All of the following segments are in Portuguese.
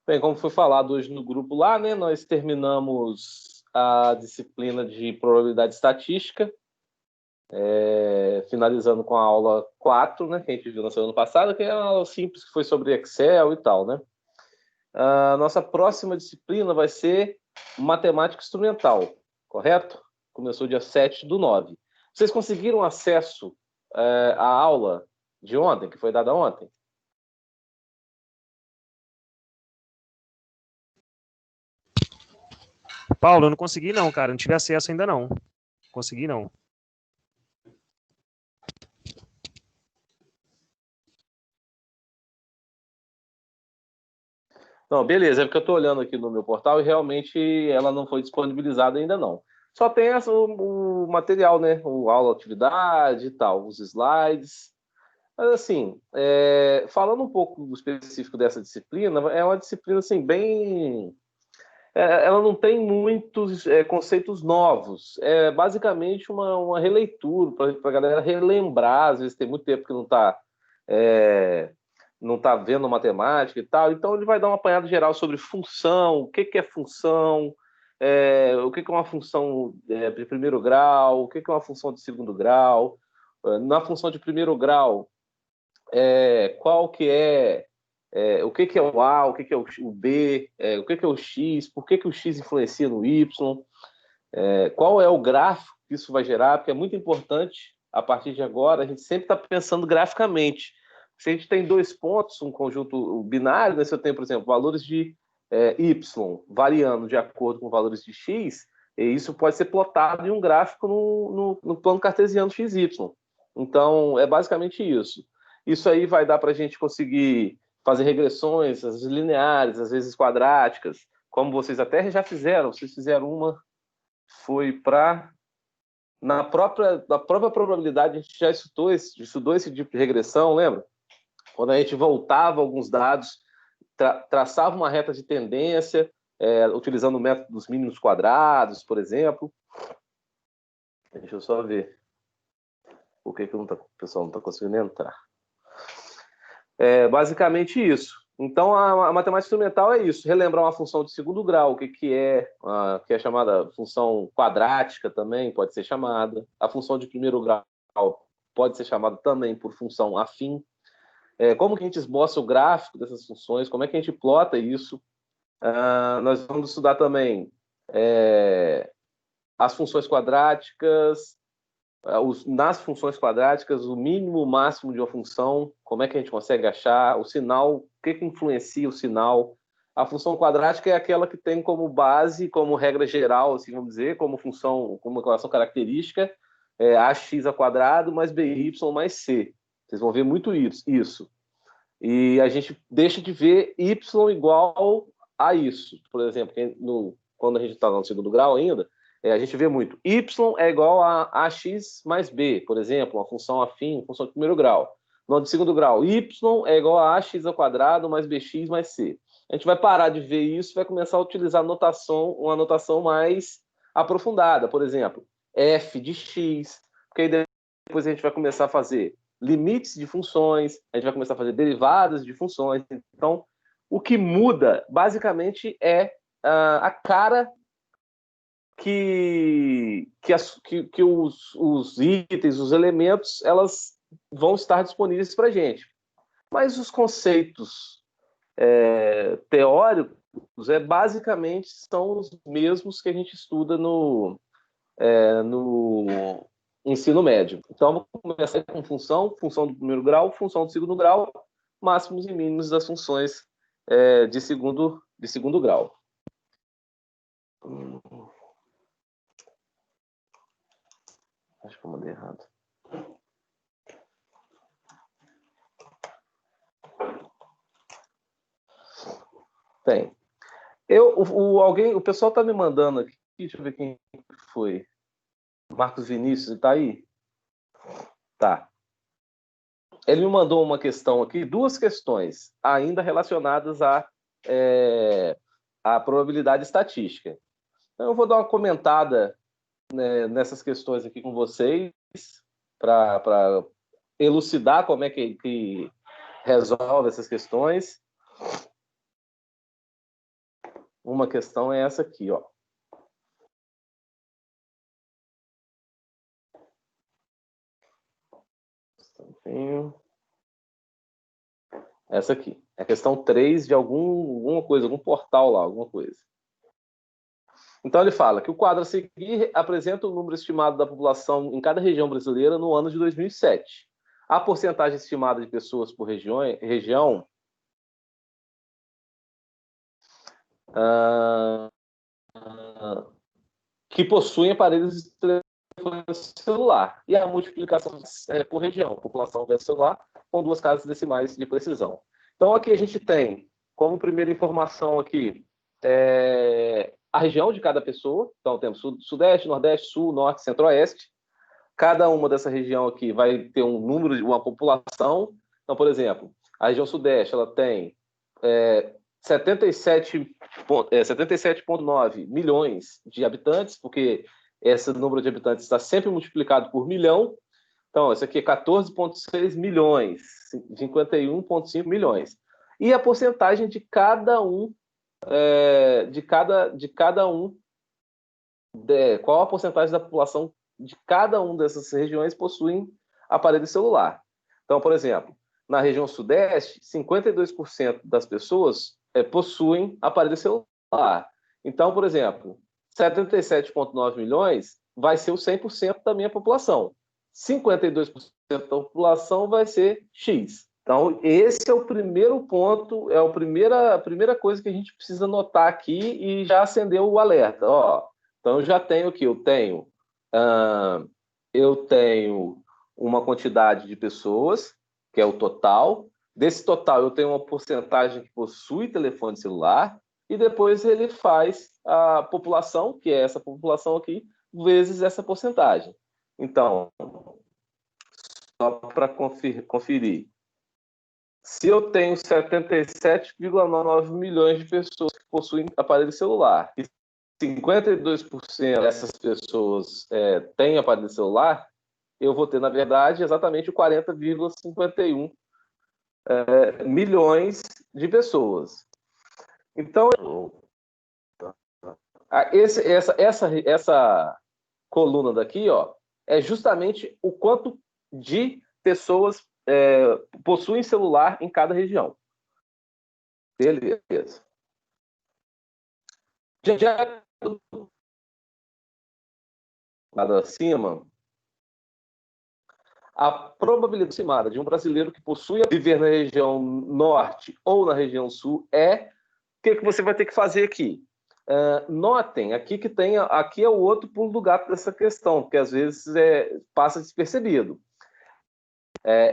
Bem, como foi falado hoje no grupo lá, né, nós terminamos a disciplina de probabilidade estatística, finalizando com a aula 4, né, que a gente viu na semana passada, que é uma aula simples, que foi sobre Excel e tal, né? A nossa próxima disciplina vai ser matemática instrumental, correto? Começou dia 7/9. Vocês conseguiram acesso à aula de ontem, que foi dada ontem? Paulo, eu não consegui não, cara. Não tive acesso ainda não. Consegui não. Não, beleza, é porque eu estou olhando aqui no meu portal e realmente ela não foi disponibilizada ainda não. Só tem o material, né? O aula atividade e tal, os slides. Mas assim, falando um pouco específico dessa disciplina, é uma disciplina assim, bem. Ela não tem muitos conceitos novos. É basicamente uma releitura para a galera relembrar. Às vezes tem muito tempo que não tá vendo matemática e tal. Então ele vai dar uma apanhada geral sobre função, o que é função, o que é uma função de primeiro grau, o que é uma função de segundo grau. Na função de primeiro grau, qual que o que é o A, o que é o B, o que é o X, por que o X influencia no Y, qual é o gráfico que isso vai gerar, porque é muito importante, a partir de agora, a gente sempre está pensando graficamente. Se a gente tem dois pontos, um conjunto binário, né, se eu tenho, por exemplo, valores de Y variando de acordo com valores de X, e isso pode ser plotado em um gráfico no plano cartesiano XY. Então, é basicamente isso. Isso aí vai dar para a gente conseguir fazer regressões, às vezes lineares, às vezes quadráticas, como vocês até já fizeram. Vocês fizeram uma, foi para... Na própria probabilidade, a gente já estudou esse tipo de regressão, lembra? Quando a gente voltava alguns dados, traçava uma reta de tendência, utilizando o método dos mínimos quadrados, por exemplo. Deixa eu só ver por que o pessoal não está conseguindo entrar. Basicamente isso. Então, a matemática instrumental é isso, relembrar uma função de segundo grau, que é chamada função quadrática também, pode ser chamada. A função de primeiro grau pode ser chamada também por função afim. Como que a gente esboça o gráfico dessas funções, como é que a gente plota isso. Nós vamos estudar também as funções quadráticas, nas funções quadráticas, o mínimo, o máximo de uma função, como é que a gente consegue achar, o sinal, o que influencia o sinal. A função quadrática é aquela que tem como base, como regra geral, assim vamos dizer, como função, como uma equação característica, ax ao quadrado mais by mais c. Vocês vão ver muito isso. E a gente deixa de ver y igual a isso. Por exemplo, quando a gente está no segundo grau ainda, a gente vê muito. Y é igual a ax mais b, por exemplo, uma função afim, função de primeiro grau. No de segundo grau, y é igual a ax ao quadrado mais bx mais c. A gente vai parar de ver isso e vai começar a utilizar uma notação mais aprofundada. Por exemplo, f de x, porque aí depois a gente vai começar a fazer limites de funções, a gente vai começar a fazer derivadas de funções. Então, o que muda, basicamente, é a cara que os itens, os elementos, elas vão estar disponíveis para a gente. Mas os conceitos teóricos, basicamente, são os mesmos que a gente estuda no ensino médio. Então, vamos começar com função do primeiro grau, função do segundo grau, máximos e mínimos das funções de segundo grau. Acho que eu mandei errado. Tem. O pessoal está me mandando aqui, deixa eu ver quem foi. Marcos Vinícius, está aí? Tá. Ele me mandou uma questão aqui, duas questões, ainda relacionadas à probabilidade estatística. Então, eu vou dar uma comentada, né, nessas questões aqui com vocês, para elucidar como é que resolve essas questões. uma questão é essa aqui, ó. Essa aqui. É a questão 3 de alguma coisa, algum portal lá, alguma coisa. Então, ele fala que o quadro a seguir apresenta o número estimado da população em cada região brasileira no ano de 2007. A porcentagem estimada de pessoas por região que possuem aparelhos de telefone celular. E a multiplicação por região, população versus celular, com 2 casas decimais de precisão. Então, aqui a gente tem, como primeira informação aqui, a região de cada pessoa. Então, temos Sudeste, Nordeste, Sul, Norte, Centro-Oeste. Cada uma dessa região aqui vai ter um número de uma população. Então, por exemplo, a região Sudeste ela tem 77,9 milhões de habitantes, porque esse número de habitantes está sempre multiplicado por milhão. Então, esse aqui é 14,6 milhões, 51,5 milhões. E a porcentagem de cada um, qual a porcentagem da população de cada uma dessas regiões possuem aparelho celular. Então, por exemplo, na região Sudeste, 52% das pessoas possuem aparelho celular. Então, por exemplo, 77,9 milhões vai ser o 100% da minha população. 52% da população vai ser X. Então, esse é o primeiro ponto, é a primeira coisa que a gente precisa notar aqui e já acendeu o alerta. Ó, então, eu já tenho aqui, eu tenho uma quantidade de pessoas, que é o total. Desse total, eu tenho uma porcentagem que possui telefone celular, e depois ele faz a população, que é essa população aqui, vezes essa porcentagem. Então, só para conferir, se eu tenho 77,9 milhões de pessoas que possuem aparelho celular, e 52% dessas pessoas têm aparelho celular, eu vou ter, na verdade, exatamente 40,51 milhões de pessoas. Então, essa coluna daqui, ó, é justamente o quanto de pessoas possuem celular em cada região. Beleza. Já lá acima, a probabilidade estimada de um brasileiro que possui viver na região norte ou na região sul o que você vai ter que fazer aqui? Notem aqui que aqui é o outro pulo do gato dessa questão, porque às vezes passa despercebido.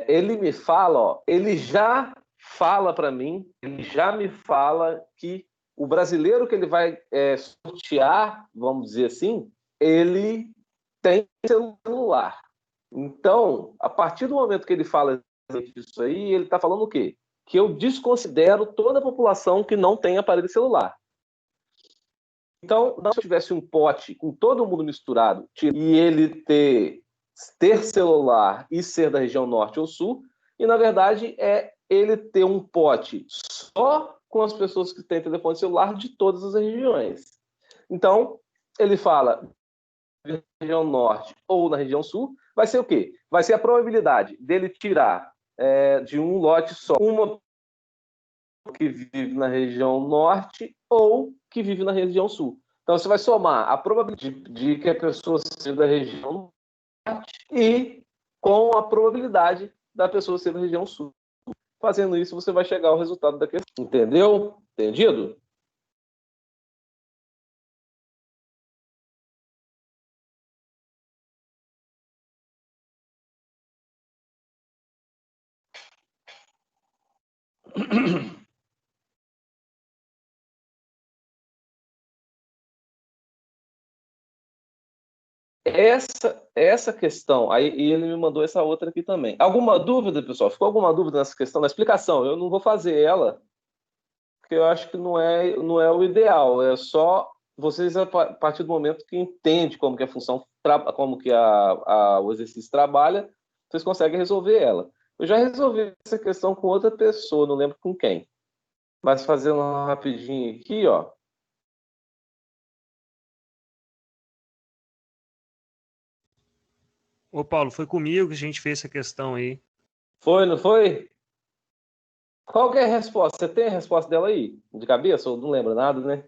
Ele me fala, ó, ele já fala para mim, ele já me fala que o brasileiro que ele vai sortear, vamos dizer assim, ele tem celular. Então, a partir do momento que ele fala isso aí, ele está falando o quê? Que eu desconsidero toda a população que não tem aparelho celular. Então, se eu tivesse um pote com todo mundo misturado e ele ter celular e ser da região norte ou sul, e na verdade é ele ter um pote só com as pessoas que têm telefone celular de todas as regiões. Então, ele fala na região norte ou na região sul, vai ser o quê? Vai ser a probabilidade dele tirar de um lote só uma que vive na região norte ou que vive na região sul. Então, você vai somar a probabilidade de que a pessoa seja da região norte e com a probabilidade da pessoa ser da região sul. Fazendo isso, você vai chegar ao resultado da questão. Entendeu? Entendido? Essa questão, aí e ele me mandou essa outra aqui também. Alguma dúvida, pessoal? Ficou alguma dúvida nessa questão da explicação? Eu não vou fazer ela, porque eu acho que não é o ideal. É só vocês, a partir do momento que entende como que a função, como que o exercício trabalha, vocês conseguem resolver ela. Eu já resolvi essa questão com outra pessoa, não lembro com quem. Mas fazendo rapidinho aqui, ó. Ô, Paulo, foi comigo que a gente fez essa questão aí. Foi, não foi? Qual que é a resposta? Você tem a resposta dela aí? De cabeça? Ou não lembra nada, né?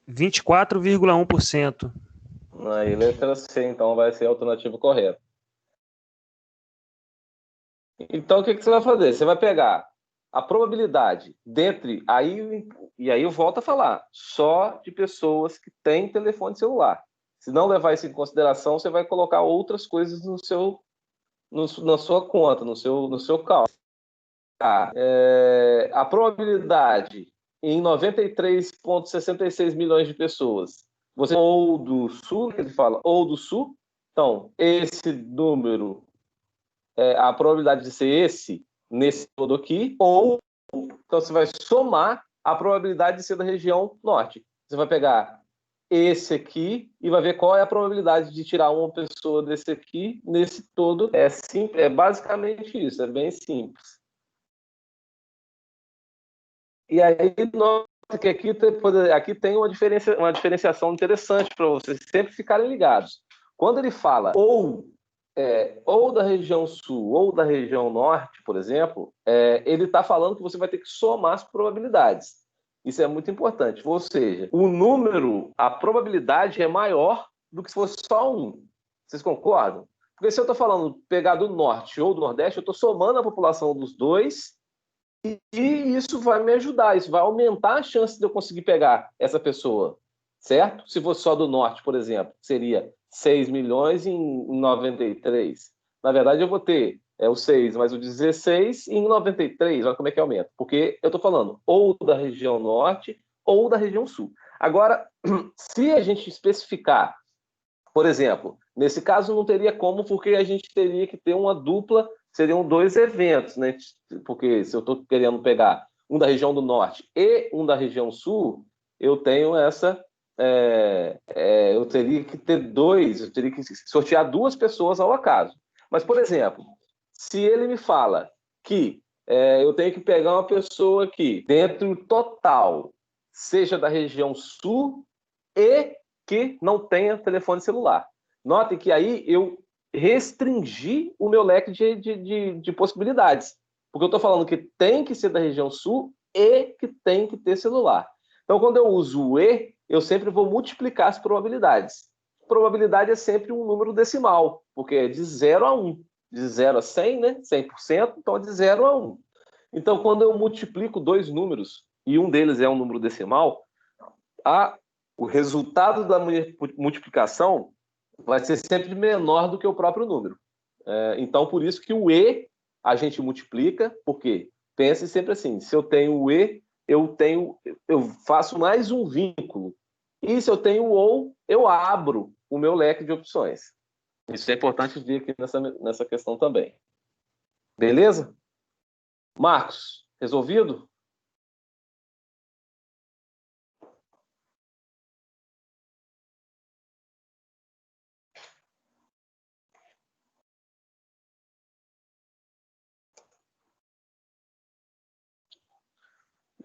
24,1%. Aí, letra C, então vai ser a alternativa correta. Então, o que você vai fazer? Você vai pegar a probabilidade dentre... E aí eu volto a falar. Só de pessoas que têm telefone celular. Se não levar isso em consideração, você vai colocar outras coisas na sua conta, no seu cálculo. A probabilidade em 93,66 milhões de pessoas. Você ou do sul, que ele fala, ou do sul. Então, esse número, a probabilidade de ser nesse todo aqui, ou então você vai somar a probabilidade de ser da região norte. Você vai pegar esse aqui e vai ver qual é a probabilidade de tirar uma pessoa desse aqui nesse todo. É simples, é basicamente isso, é bem simples. E aí, nota que aqui tem uma diferenciação interessante para vocês sempre ficarem ligados. Quando ele fala ou da região sul ou da região norte, por exemplo, ele está falando que você vai ter que somar as probabilidades. Isso é muito importante. Ou seja, a probabilidade é maior do que se fosse só um. Vocês concordam? Porque se eu estou falando pegar do norte ou do nordeste, eu estou somando a população dos dois e isso vai me ajudar, isso vai aumentar a chance de eu conseguir pegar essa pessoa, certo? Se fosse só do norte, por exemplo, seria 6 milhões em 93. Na verdade, eu vou ter o 6 mais o 16 em 93. Olha como é que aumenta. Porque eu estou falando ou da região norte ou da região sul. Agora, se a gente especificar, por exemplo, nesse caso não teria como, porque a gente teria que ter uma dupla, seriam dois eventos, né? Porque se eu estou querendo pegar um da região do norte e um da região sul, eu tenho eu teria que ter dois, eu teria que sortear duas pessoas ao acaso. Mas, por exemplo, se ele me fala que eu tenho que pegar uma pessoa que, dentro do total, seja da região sul e que não tenha telefone celular. Notem que aí eu restringi o meu leque de possibilidades. Porque eu estou falando que tem que ser da região sul e que tem que ter celular. Então, quando eu uso o E, eu sempre vou multiplicar as probabilidades. Probabilidade é sempre um número decimal, porque é de 0 a 1. De 0 a 100, né? 100%, então é de 0 a 1. Então, quando eu multiplico dois números, e um deles é um número decimal, o resultado da multiplicação vai ser sempre menor do que o próprio número. Então, por isso que o E a gente multiplica, porque pense sempre assim, se eu tenho o E, eu faço mais um vínculo. E se eu tenho o OU, eu abro o meu leque de opções. Isso é importante ver aqui nessa questão também. Beleza? Marcos, resolvido?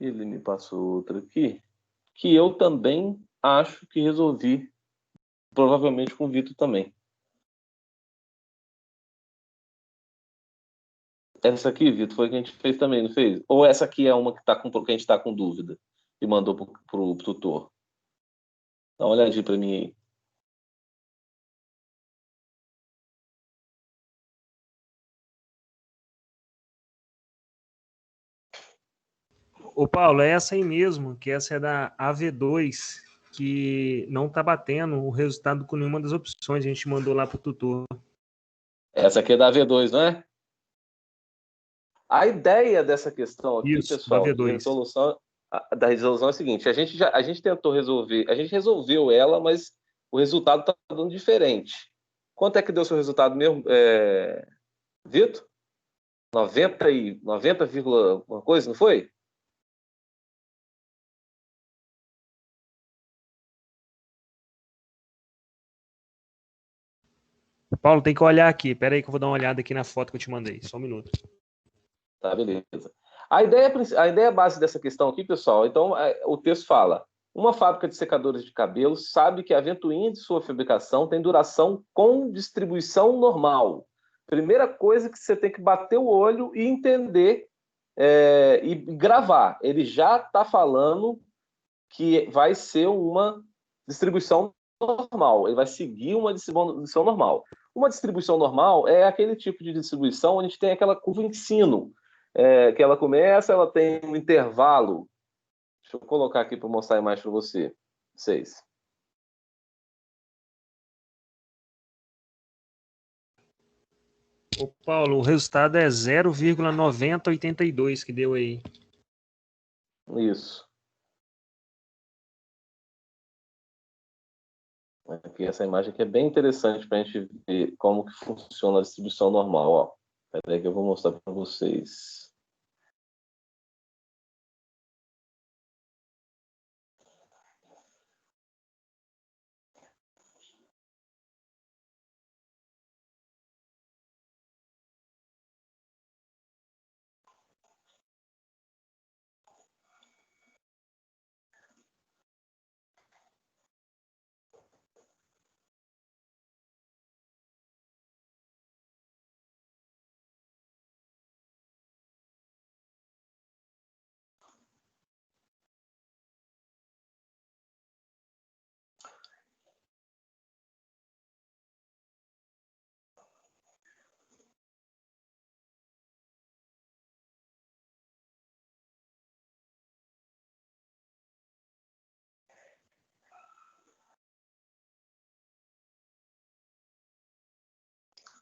Ele me passou outra aqui, que eu também acho que resolvi, provavelmente com o Vitor também. Essa aqui, Vitor, foi que a gente fez também, não fez? Ou essa aqui é uma que a gente está com dúvida e mandou pro tutor? Dá uma olhadinha para mim aí. Ô, Paulo, é essa aí mesmo, que essa é da AV2, que não tá batendo o resultado com nenhuma das opções. A gente mandou lá pro tutor. Essa aqui é da V2, não é? A ideia dessa questão aqui, Isso, pessoal, da V2. da resolução é a seguinte: a gente tentou resolver, a gente resolveu ela, mas o resultado está dando diferente. Quanto é que deu seu resultado mesmo, Vitor? 90 vírgula alguma coisa, não foi? Paulo, tem que olhar aqui. Pera aí que eu vou dar uma olhada aqui na foto que eu te mandei. Só um minuto. Tá, beleza. A ideia base dessa questão aqui, pessoal, então, o texto fala: Uma fábrica de secadores de cabelo sabe que a ventoinha de sua fabricação tem duração com distribuição normal. Primeira coisa que você tem que bater o olho e entender e gravar. Ele já está falando que vai ser uma distribuição normal. Ele vai seguir uma distribuição normal. Uma distribuição normal é aquele tipo de distribuição onde a gente tem aquela curva em sino, que ela começa, ela tem um intervalo. Deixa eu colocar aqui para mostrar a imagem para vocês. Ô, Paulo, o resultado é 0,9082 que deu aí. Isso. Aqui, essa imagem aqui é bem interessante para a gente ver como que funciona a distribuição normal. Ó. Espera aí que eu vou mostrar para vocês.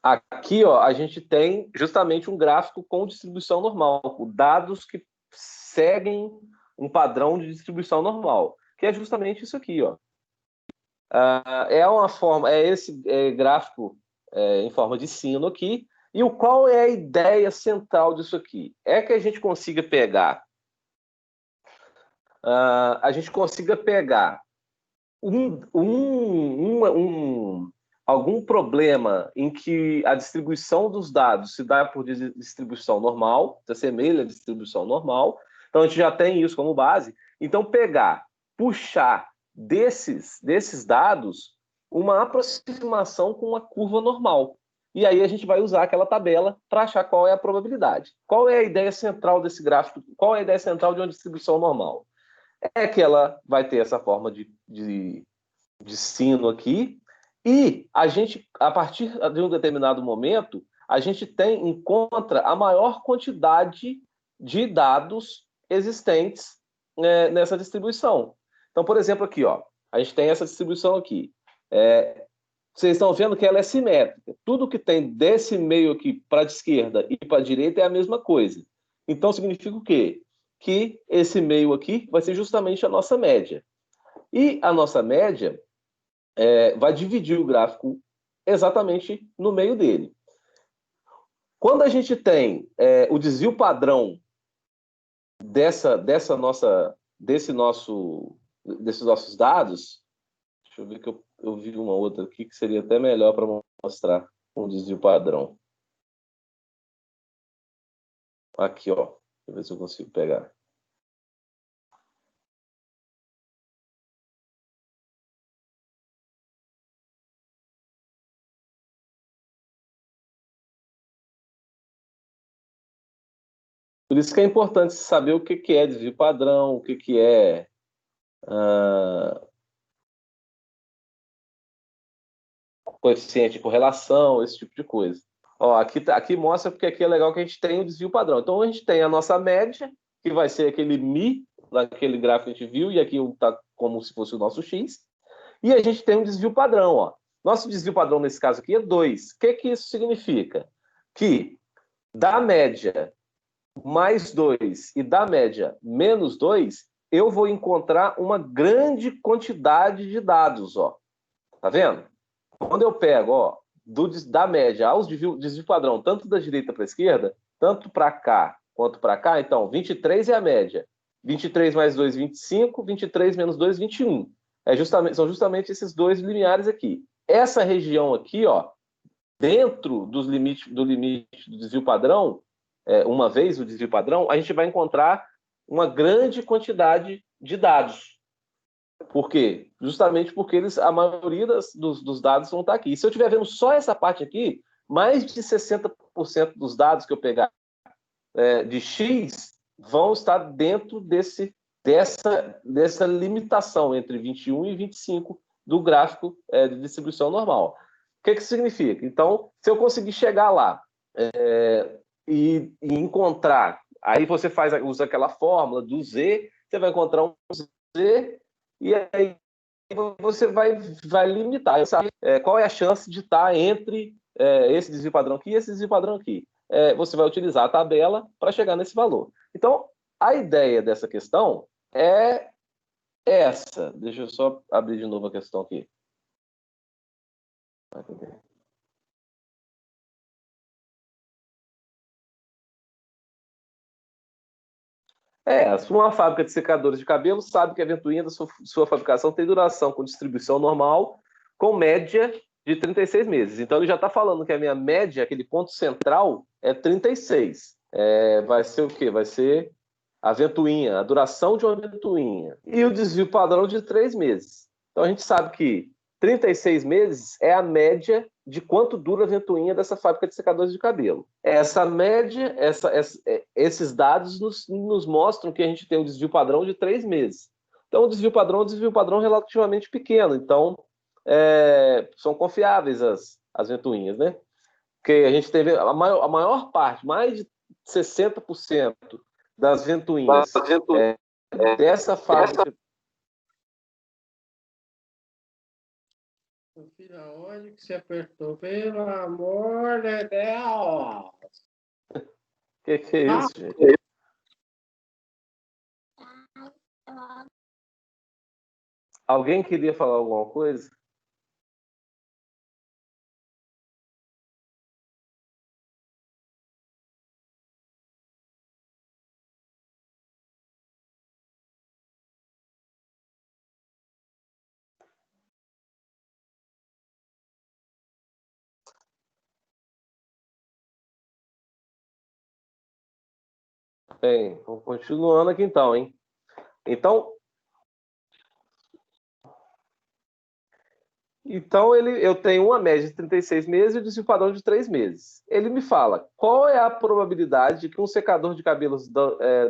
Aqui, ó, a gente tem justamente um gráfico com distribuição normal, dados que seguem um padrão de distribuição normal, que é justamente isso aqui, ó. É uma forma, esse gráfico em forma de sino aqui. E qual é a ideia central disso aqui? É que a gente consiga pegar algum problema em que a distribuição dos dados se dá por distribuição normal, se assemelha à distribuição normal. Então, a gente já tem isso como base. Então, puxar desses dados uma aproximação com uma curva normal. E aí a gente vai usar aquela tabela para achar qual é a probabilidade. Qual é a ideia central desse gráfico? Qual é a ideia central de uma distribuição normal? É que ela vai ter essa forma de sino aqui, e a gente, a partir de um determinado momento, a gente encontra a maior quantidade de dados existentes nessa distribuição. Então, por exemplo, aqui, ó, a gente tem essa distribuição aqui. Vocês estão vendo que ela é simétrica. Tudo que tem desse meio aqui para a esquerda e para a direita é a mesma coisa. Então, significa o quê? Que esse meio aqui vai ser justamente a nossa média. E a nossa média vai dividir o gráfico exatamente no meio dele. Quando a gente tem o desvio padrão desses nossos dados, deixa eu ver que eu vi uma outra aqui que seria até melhor para mostrar um desvio padrão. Aqui, ó. Deixa eu ver se eu consigo pegar. Por isso que é importante saber o que é desvio padrão, o que é coeficiente de correlação, esse tipo de coisa. Ó, aqui mostra porque aqui é legal que a gente tem o desvio padrão. Então, a gente tem a nossa média, que vai ser aquele μ, naquele gráfico que a gente viu, e aqui está como se fosse o nosso x. E a gente tem um desvio padrão. Ó. Nosso desvio padrão, nesse caso aqui, é 2. O que isso significa? Que da média mais 2 e da média menos 2, eu vou encontrar uma grande quantidade de dados. Ó. Tá vendo? Quando eu pego, ó, da média aos desvio padrão, tanto da direita para a esquerda, tanto para cá quanto para cá, então 23 é a média. 23 mais 2, 25, 23 menos 2, 21. São justamente esses dois limiares aqui. Essa região aqui, ó, dentro do limite do desvio padrão, uma vez o desvio padrão, a gente vai encontrar uma grande quantidade de dados. Por quê? Justamente porque a maioria dos dados vão estar aqui. E se eu estiver vendo só essa parte aqui, mais de 60% dos dados que eu pegar de X vão estar dentro dessa limitação entre 21 e 25 do gráfico de distribuição normal. O que significa? Então, se eu conseguir chegar lá e encontrar, aí você usa aquela fórmula do Z, você vai encontrar um Z e aí você vai limitar. Sabe, qual é a chance de estar entre esse desvio padrão aqui e esse desvio padrão aqui? Você vai utilizar a tabela para chegar nesse valor. Então, a ideia dessa questão é essa. Deixa eu só abrir de novo a questão aqui. Uma fábrica de secadores de cabelo sabe que a ventoinha da sua fabricação tem duração com distribuição normal, com média de 36 meses. Então, ele já está falando que a minha média, aquele ponto central, é 36. Vai ser o quê? Vai ser a ventoinha, a duração de uma ventoinha. E o desvio padrão de 3 meses. Então, a gente sabe que 36 meses é a média de quanto dura a ventoinha dessa fábrica de secadores de cabelo. Essa média, esses dados nos mostram que a gente tem um desvio padrão de 3 meses. Então, o desvio padrão é um desvio padrão relativamente pequeno. Então, são confiáveis as ventoinhas, né? Porque a gente teve a maior parte, mais de 60% das ventoinhas dessa fábrica. Filha, onde que você apertou? Pelo amor de Deus! Que é isso, gente? Alguém queria falar alguma coisa? Bem, continuando aqui então, hein? Então eu tenho uma média de 36 meses e o desvio padrão de 3 meses. Ele me fala qual é a probabilidade de que um secador de cabelos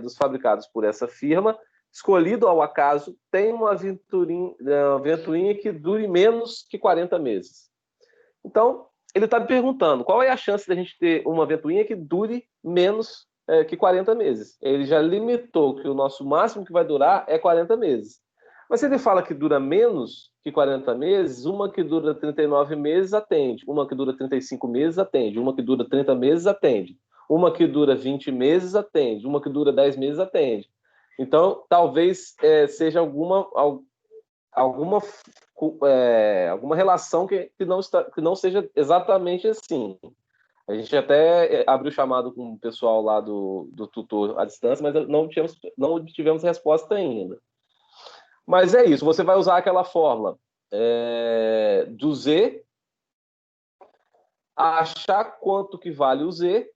dos fabricados por essa firma, escolhido ao acaso, tenha uma ventoinha que dure menos que 40 meses. Então, ele está me perguntando qual é a chance de a gente ter uma ventoinha que dure menos que 40 meses. Ele já limitou que o nosso máximo que vai durar é 40 meses. Mas se ele fala que dura menos que 40 meses, uma que dura 39 meses atende, uma que dura 35 meses atende, uma que dura 30 meses atende, uma que dura 20 meses atende, uma que dura 10 meses atende. Então, talvez seja alguma relação que não seja exatamente assim. A gente até abriu chamado com o pessoal lá do tutor à distância, mas não tivemos resposta ainda. Mas é isso, você vai usar aquela fórmula do Z, achar quanto que vale o Z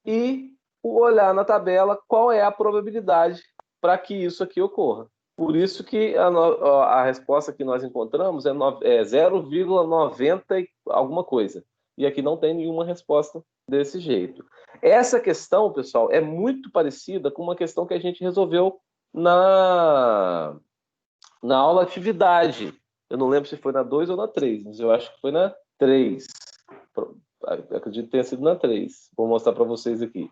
e olhar na tabela qual é a probabilidade para que isso aqui ocorra. Por isso que a resposta que nós encontramos é 0,90 alguma coisa. E aqui não tem nenhuma resposta desse jeito. Essa questão, pessoal, é muito parecida com uma questão que a gente resolveu na aula atividade. Eu não lembro se foi na 2 ou na 3, mas eu acho que foi na 3. Acredito que tenha sido na 3. Vou mostrar para vocês aqui.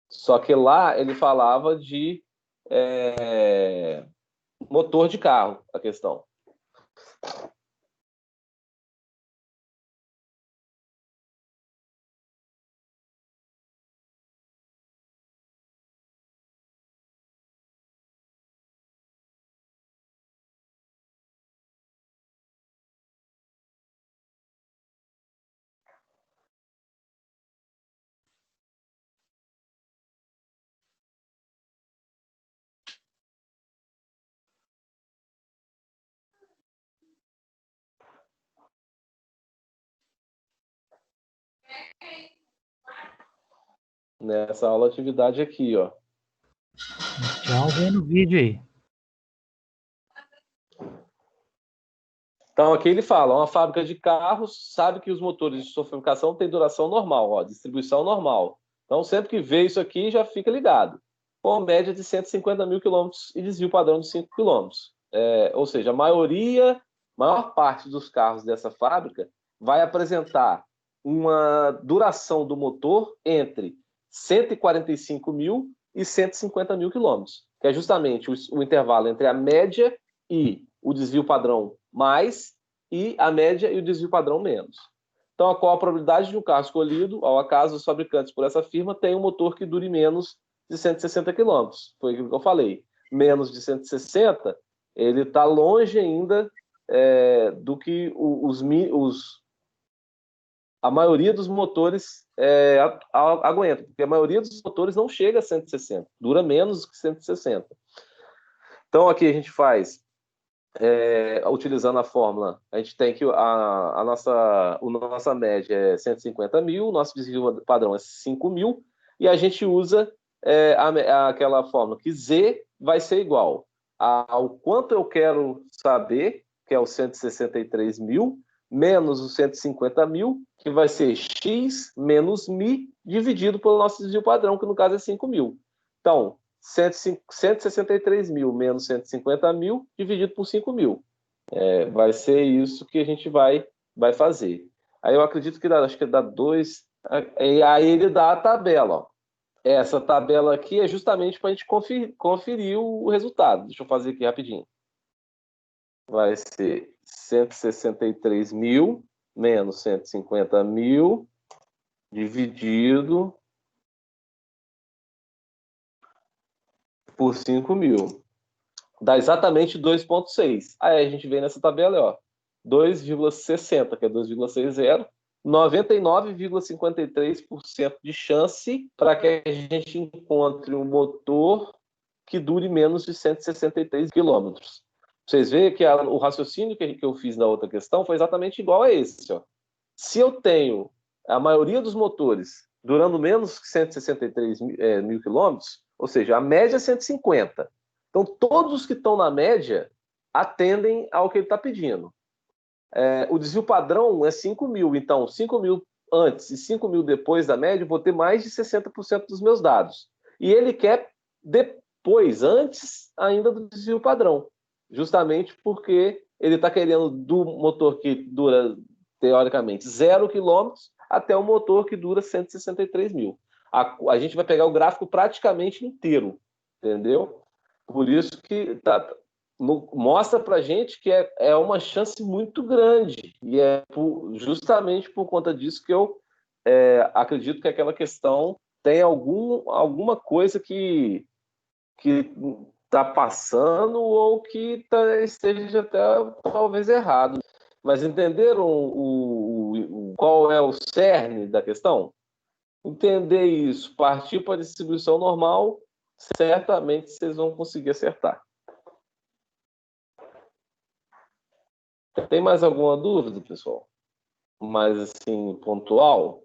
Só que lá ele falava de motor de carro, a questão. nessa aula atividade aqui, ó. Tchau, vendo o vídeo aí. Então, aqui ele fala, uma fábrica de carros sabe que os motores de sua fabricação têm duração normal, ó, distribuição normal. Então, sempre que vê isso aqui, já fica ligado. Com média de 150 mil quilômetros e desvio padrão de 5 quilômetros. Ou seja, maior parte dos carros dessa fábrica vai apresentar uma duração do motor entre 145 mil e 150 mil quilômetros, que é justamente o intervalo entre a média e o desvio padrão mais e a média e o desvio padrão menos. Então, qual a probabilidade de um carro escolhido, ao acaso os fabricantes por essa firma têm um motor que dure menos de 160 km. Foi aquilo que eu falei. Menos de 160, ele está longe ainda do que a maioria dos motores aguenta, porque a maioria dos motores não chega a 160, dura menos que 160. Então, aqui a gente faz, utilizando a fórmula, a gente tem que a nossa média é 150 mil, o nosso desvio padrão é 5 mil, e a gente usa aquela fórmula que Z vai ser igual ao quanto eu quero saber, que é o 163 mil, menos os 150 mil, que vai ser x menos mi, dividido pelo nosso desvio padrão, que no caso é 5 mil. Então, 163 mil menos 150 mil, dividido por 5 mil. Vai ser isso que a gente vai fazer. Aí eu acredito que acho que dá 2. Aí ele dá a tabela. Ó. Essa tabela aqui é justamente para a gente conferir o resultado. Deixa eu fazer aqui rapidinho. Vai ser 163 mil menos 150 mil dividido por 5 mil. Dá exatamente 2,6. Aí a gente vem nessa tabela, ó, 2,60, que é 2,60, 99,53% de chance para que a gente encontre um motor que dure menos de 163 quilômetros. Vocês veem que o raciocínio que eu fiz na outra questão foi exatamente igual a esse. Ó. Se eu tenho a maioria dos motores durando menos que 163 mil quilômetros, ou seja, a média é 150. Então, todos os que estão na média atendem ao que ele está pedindo. O desvio padrão é 5 mil, então 5 mil antes e 5 mil depois da média, eu vou ter mais de 60% dos meus dados. E ele quer depois, antes ainda do desvio padrão, justamente porque ele está querendo do motor que dura, teoricamente, 0 km até o motor que dura 163 mil. A gente vai pegar o gráfico praticamente inteiro, entendeu? Por isso que mostra para a gente que é uma chance muito grande. E justamente por conta disso que eu acredito que aquela questão tem alguma coisa que está passando ou que esteja até talvez errado. Mas entenderam qual é o cerne da questão? Entender isso, partir para a distribuição normal, certamente vocês vão conseguir acertar. Tem mais alguma dúvida, pessoal? Mais assim, pontual?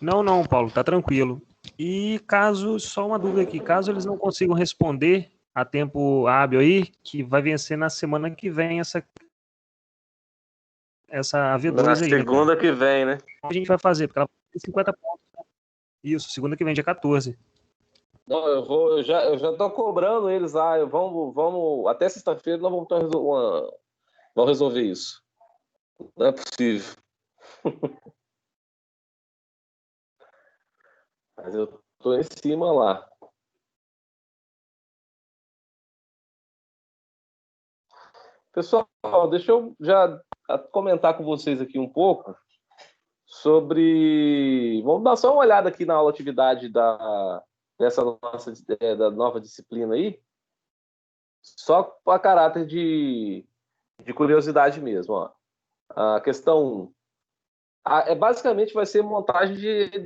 Não, Paulo, tá tranquilo. E só uma dúvida aqui, caso eles não consigam responder a tempo hábil aí, que vai vencer na semana que vem essa V2 na aí, segunda, né, que vem, né? O que a gente vai fazer? Porque ela tem 50 pontos. Né? Isso, segunda que vem, dia 14. Não, eu já tô cobrando eles lá. Vamos até sexta-feira nós vamos resolver isso. Não é possível. Mas eu tô em cima lá. Pessoal, deixa eu já comentar com vocês aqui um pouco sobre... Vamos dar só uma olhada aqui na aula atividade da nova disciplina aí, só para caráter de curiosidade mesmo. Ó. A questão 1. Basicamente vai ser montagem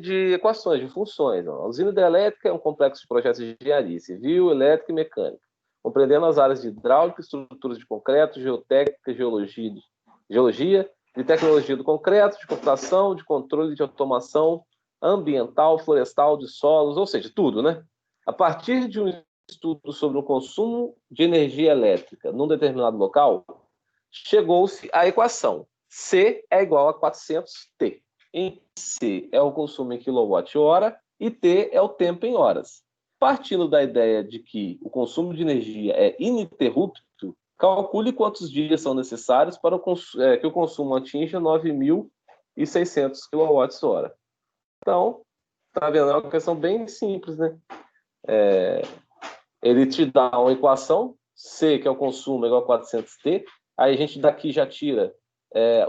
de equações, de funções. Ó. A usina hidrelétrica é um complexo de projetos de engenharia civil, elétrica e mecânica, compreendendo as áreas de hidráulica, estruturas de concreto, geotécnica, geologia, de tecnologia do concreto, de computação, de controle de automação ambiental, florestal, de solos, ou seja, tudo, né? A partir de um estudo sobre o consumo de energia elétrica num determinado local, chegou-se à equação C é igual a 400T. Em C é o consumo em quilowatt-hora e T é o tempo em horas. Partindo da ideia de que o consumo de energia é ininterrupto, calcule quantos dias são necessários para que o consumo atinja 9.600 kWh. Então, tá vendo? É uma questão bem simples, né? Ele te dá uma equação, C, que é o consumo, é igual a 400T. Aí a gente daqui já tira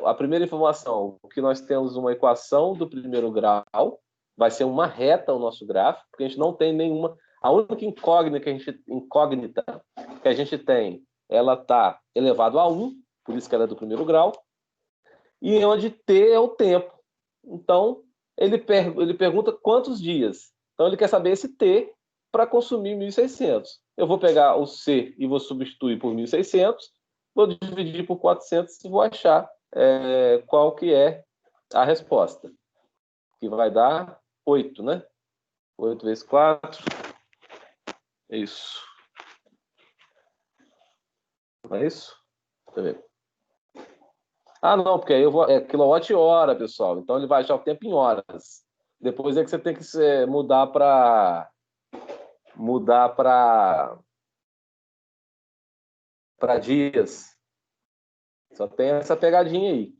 a primeira informação, que nós temos uma equação do primeiro grau, vai ser uma reta o nosso gráfico, porque a gente não tem nenhuma... A única incógnita que a gente tem, ela está elevado a 1, por isso que ela é do primeiro grau, e onde T é o tempo. Então, ele pergunta quantos dias. Então, ele quer saber esse T para consumir 1.600. Eu vou pegar o C e vou substituir por 1.600, vou dividir por 400 e vou achar qual que é a resposta. Que vai dar 8, né? 8 vezes 4. Isso. Não é isso? Deixa eu ver. Não, porque aí eu vou... É quilowatt-hora, pessoal. Então ele vai achar o tempo em horas. Depois é que você tem que mudar para dias. Só tem essa pegadinha aí.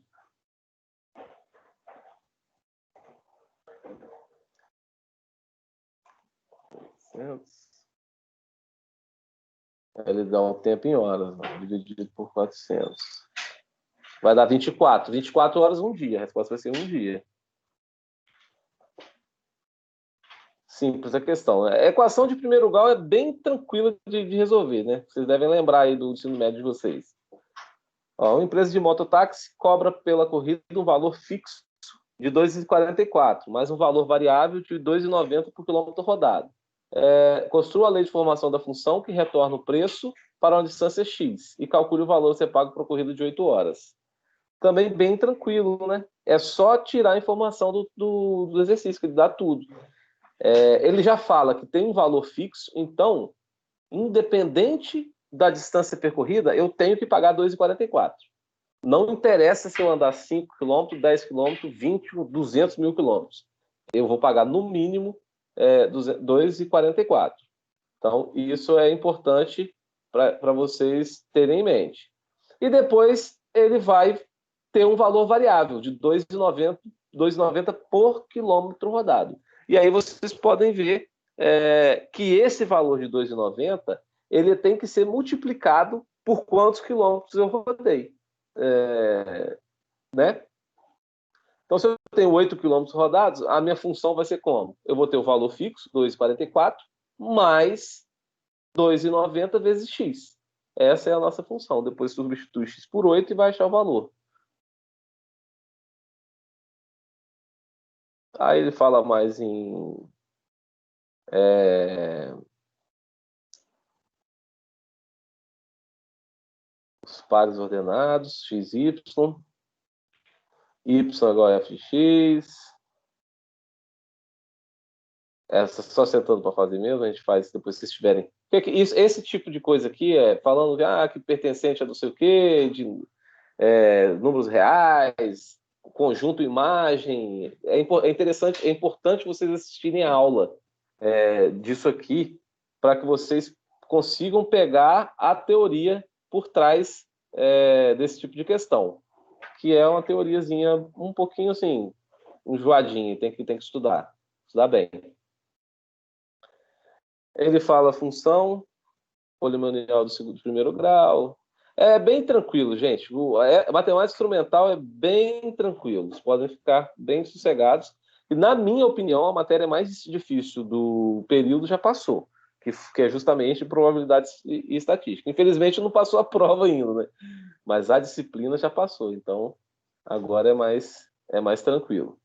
Ele dá um tempo em horas, né? Dividido por 400. Vai dar 24. 24 horas um dia. A resposta vai ser um dia. Simples a questão. A equação de primeiro grau é bem tranquila de resolver, né? Vocês devem lembrar aí do ensino médio de vocês. Uma empresa de mototáxi cobra pela corrida um valor fixo de 2,44, mais um valor variável de 2,90 por quilômetro rodado. Construa a lei de formação da função que retorna o preço para uma distância X e calcule o valor a ser pago por corrida de 8 horas. Também bem tranquilo, né? É só tirar a informação do exercício, que ele dá tudo. Ele já fala que tem um valor fixo, então, independente da distância percorrida, eu tenho que pagar 2,44. Não interessa se eu andar 5 km, 10 km, 20, 200 mil quilômetros. Eu vou pagar, no mínimo, 2,44. Então, isso é importante para vocês terem em mente. E depois, ele vai ter um valor variável de 2,90 por quilômetro rodado. E aí vocês podem ver que esse valor de 2,90 ele tem que ser multiplicado por quantos quilômetros eu rodei. Né? Então, se eu tenho 8 quilômetros rodados, a minha função vai ser como? Eu vou ter o valor fixo, 2,44, mais 2,90 vezes x. Essa é a nossa função. Depois substitui x por 8 e vai achar o valor. Aí ele fala mais em os pares ordenados, x, y igual a f de x. Essa só sentando para fazer mesmo, a gente faz depois que vocês tiverem. Esse tipo de coisa aqui falando que pertencente a não sei o quê, de números reais, conjunto imagem. É interessante, é importante vocês assistirem a aula disso aqui para que vocês consigam pegar a teoria por trás desse tipo de questão, que é uma teoriazinha um pouquinho assim, enjoadinha, tem que estudar bem. Ele fala função polinomial do primeiro grau. É bem tranquilo, gente. A matemática instrumental é bem tranquilo. Vocês podem ficar bem sossegados. E, na minha opinião, a matéria mais difícil do período já passou, que é justamente probabilidade e estatística. Infelizmente, não passou a prova ainda, né? Mas a disciplina já passou. Então, Agora é mais tranquilo.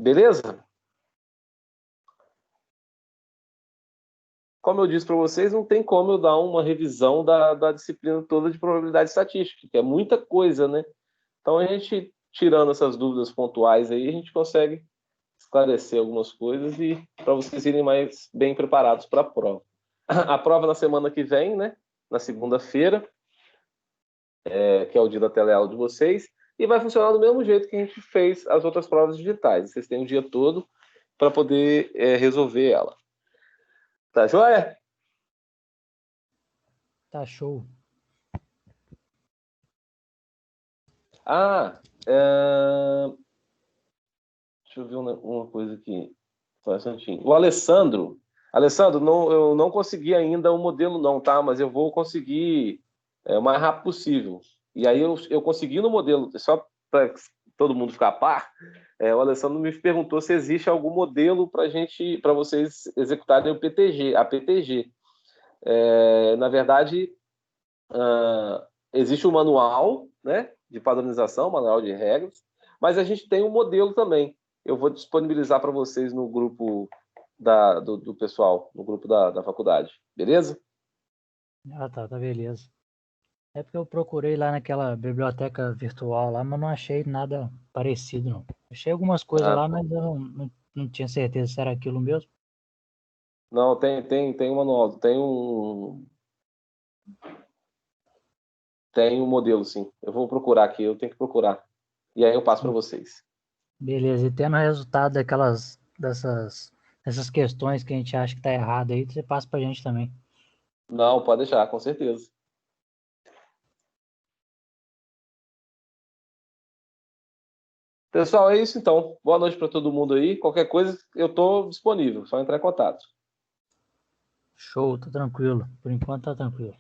Beleza? Como eu disse para vocês, não tem como eu dar uma revisão da disciplina toda de probabilidade estatística, que é muita coisa, né? Então, a gente, tirando essas dúvidas pontuais aí, a gente consegue esclarecer algumas coisas e para vocês irem mais bem preparados para a prova. A prova na semana que vem, né? Na segunda-feira, que é o dia da teleaula de vocês, e vai funcionar do mesmo jeito que a gente fez as outras provas digitais. Vocês têm o dia todo para poder resolver ela. Tá joia? Tá show. Deixa eu ver uma coisa aqui. Só um instantinho. O Alessandro, eu não consegui ainda o modelo não, tá? Mas eu vou conseguir o mais rápido possível. E aí eu consegui no modelo, só para todo mundo ficar a par, o Alessandro me perguntou se existe algum modelo para vocês executarem o PTG, a PTG. Na verdade, existe um manual, né, de padronização, manual de regras, mas a gente tem um modelo também. Eu vou disponibilizar para vocês no grupo do pessoal, no grupo da faculdade. Beleza? Ah, tá, beleza. É porque eu procurei lá naquela biblioteca virtual lá, mas não achei nada parecido, não. Achei algumas coisas lá, mas eu não tinha certeza se era aquilo mesmo. Não, tem um manual, tem um modelo, sim. Eu vou procurar aqui, eu tenho que procurar. E aí eu passo para vocês. Beleza, e tendo resultado dessas questões que a gente acha que tá errado aí, você passa pra gente também. Não, pode deixar, com certeza. Pessoal, é isso então. Boa noite para todo mundo aí. Qualquer coisa, eu estou disponível. Só entrar em contato. Show, tá tranquilo. Por enquanto tá tranquilo.